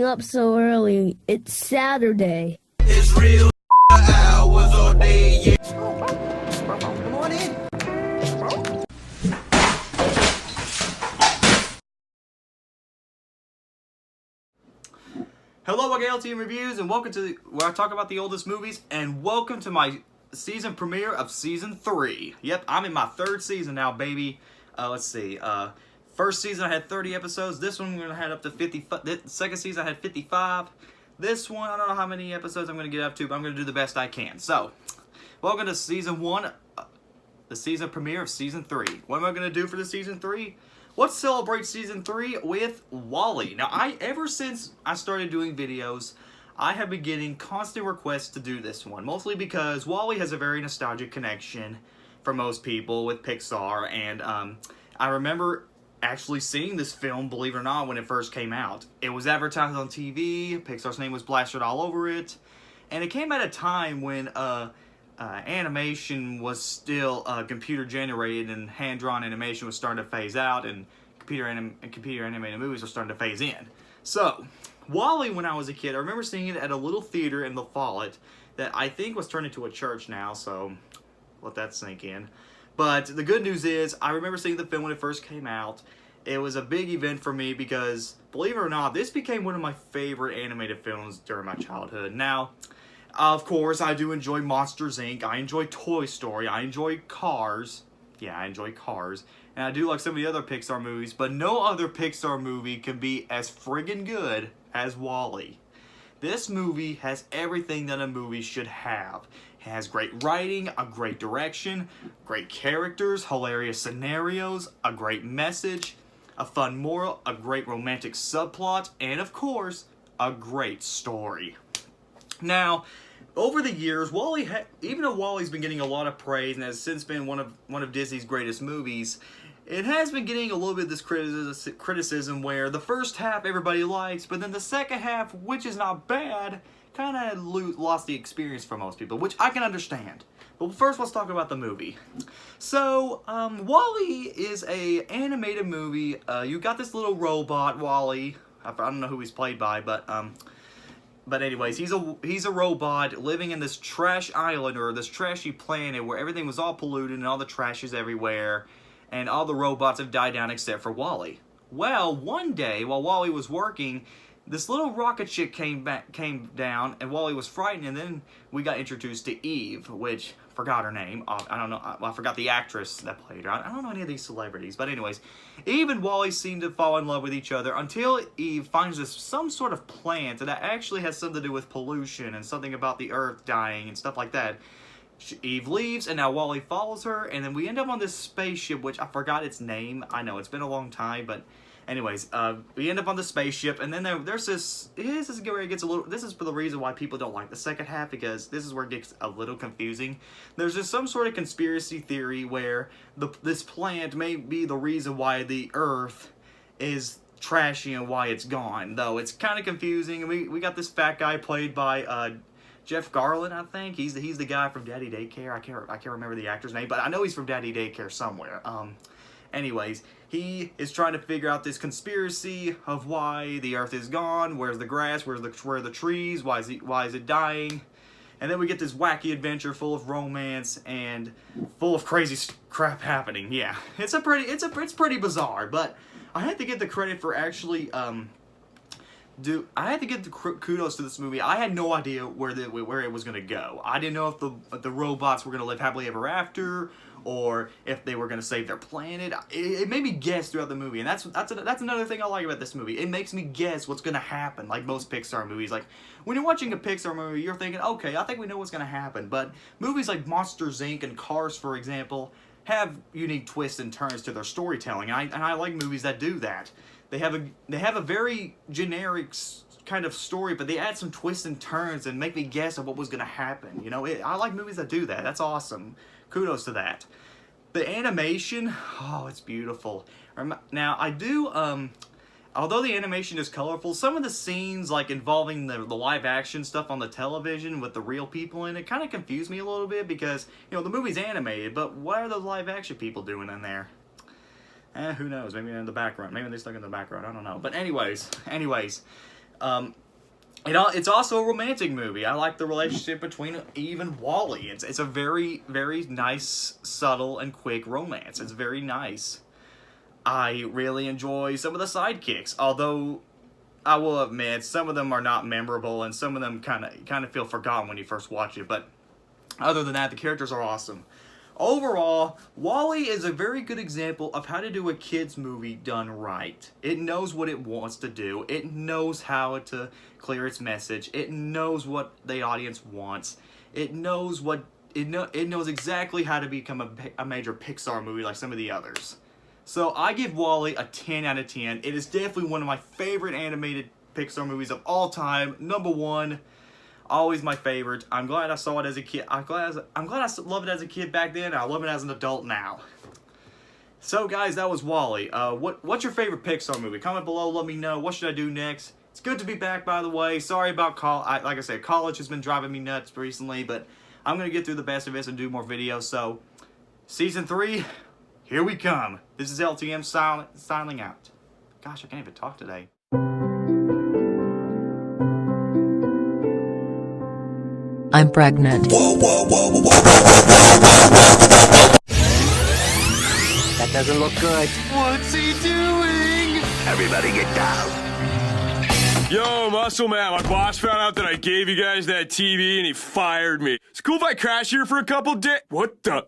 up so early? It's Saturday. It's real hours all day, yeah. Come on in. Hello, welcome to LTM Reviews, and welcome to where I talk about the oldest movies, and welcome to my season premiere of Season 3. Yep, I'm in my third season now, baby. Let's see, first season I had 30 episodes, this one we're going to have up to 50, the second season I had 55. This one, I don't know how many episodes I'm going to get up to, but I'm going to do the best I can. So, welcome to Season 1, the season premiere of Season 3. What am I going to do for the Season 3? Let's celebrate Season 3 with WALL-E. Now, ever since I started doing videos, I have been getting constant requests to do this one. Mostly because WALL-E has a very nostalgic connection for most people with Pixar. And I remember actually seeing this film, believe it or not, when it first came out. It was advertised on TV. Pixar's name was plastered all over it. And it came at a time when animation was still computer generated, and hand-drawn animation was starting to phase out, and computer animated movies were starting to phase in. So, WALL-E, when I was a kid, I remember seeing it at a little theater in the Follett that I think was turned into a church now, so let that sink in. But the good news is, I remember seeing the film when it first came out. It was a big event for me because, believe it or not, this became one of my favorite animated films during my childhood. Now, of course, I do enjoy Monsters, Inc. I enjoy Toy Story. I enjoy Cars. Yeah, I enjoy Cars. And I do like some of the other Pixar movies, but no other Pixar movie can be as friggin' good as WALL-E. This movie has everything that a movie should have. It has great writing, a great direction, great characters, hilarious scenarios, a great message, a fun moral, a great romantic subplot, and of course, a great story. Now, over the years, even though WALL-E's been getting a lot of praise and has since been one of Disney's greatest movies, it has been getting a little bit of this criticism where the first half everybody likes, but then the second half, which is not bad, kind of lost the experience for most people, which I can understand. But first, let's talk about the movie. So, WALL-E is a animated movie. You got this little robot, WALL-E. I don't know who he's played by, But anyways, he's a robot living in this trash island, or this trashy planet where everything was all polluted and all the trash is everywhere, and all the robots have died down except for WALL-E. Well, one day while WALL-E was working, this little rocket ship came down, and WALL-E was frightened, and then we got introduced to Eve, which forgot her name. I don't know. I forgot the actress that played her. I don't know any of these celebrities, but anyways, Eve and WALL-E seem to fall in love with each other until Eve finds some sort of plant that actually has something to do with pollution and something about the Earth dying and stuff like that. Eve leaves, and now WALL-E follows her, and then we end up on this spaceship, which I forgot its name. I know it's been a long time, but anyways, we end up on the spaceship, and then there's this. This is where it gets a little. This is for the reason why people don't like the second half, because this is where it gets a little confusing. There's just some sort of conspiracy theory where this plant may be the reason why the Earth is trashy and why it's gone. Though it's kind of confusing. And we got this fat guy played by Jeff Garlin, I think. He's the guy from Daddy Daycare. I can't remember the actor's name, but I know he's from Daddy Daycare somewhere. Anyways, he is trying to figure out this conspiracy of why the Earth is gone. Where's the grass? Where are the trees? Why is it dying? And then we get this wacky adventure full of romance and full of crazy crap happening. Yeah, it's pretty bizarre. But I had to give the credit for actually I had to give the kudos to this movie. I had no idea where it was gonna go. I didn't know if the robots were gonna live happily ever after, or if they were gonna save their planet. It made me guess throughout the movie, and that's another thing I like about this movie. It makes me guess what's gonna happen, like most Pixar movies. Like when you're watching a Pixar movie, you're thinking, okay, I think we know what's gonna happen. But movies like Monsters, Inc. and Cars, for example, have unique twists and turns to their storytelling, and I like movies that do that. They have a very generic kind of story, but they add some twists and turns and make me guess of what was going to happen. You know, I like movies that do that. That's awesome. Kudos to that. The animation, oh, it's beautiful. Now, I do, although the animation is colorful, some of the scenes, like involving the live action stuff on the television with the real people in it, kind of confused me a little bit because, you know, the movie's animated, but what are those live action people doing in there? Who knows? Maybe in the background. Maybe they're stuck in the background. I don't know. But anyways, It's also a romantic movie. I like the relationship between Eve and Wally. It's a very, very nice, subtle, and quick romance. It's very nice. I really enjoy some of the sidekicks, although I will admit some of them are not memorable and some of them kind of feel forgotten when you first watch it. But other than that, the characters are awesome. Overall, WALL-E is a very good example of how to do a kids movie done right. It knows what it wants to do. It knows how to clear its message. It knows what the audience wants. It knows exactly how to become a major Pixar movie like some of the others. So I give WALL-E a 10 out of 10. It is definitely one of my favorite animated Pixar movies of all time. Number one. Always my favorite. I'm glad I saw it as a kid. I'm glad I loved it as a kid back then. I love it as an adult now. So guys, that was WALL-E. What's your favorite Pixar movie? Comment below. Let me know. What should I do next? It's good to be back, by the way. Sorry about like I said, college has been driving me nuts recently, but I'm gonna get through the best of this and do more videos. So, season 3, here we come. This is LTM signing out. Gosh, I can't even talk today. I'm pregnant. That doesn't look good. What's he doing? Everybody get down. Yo, Muscle Man, my boss found out that I gave you guys that TV and he fired me. It's cool if I crash here for a couple days. What the?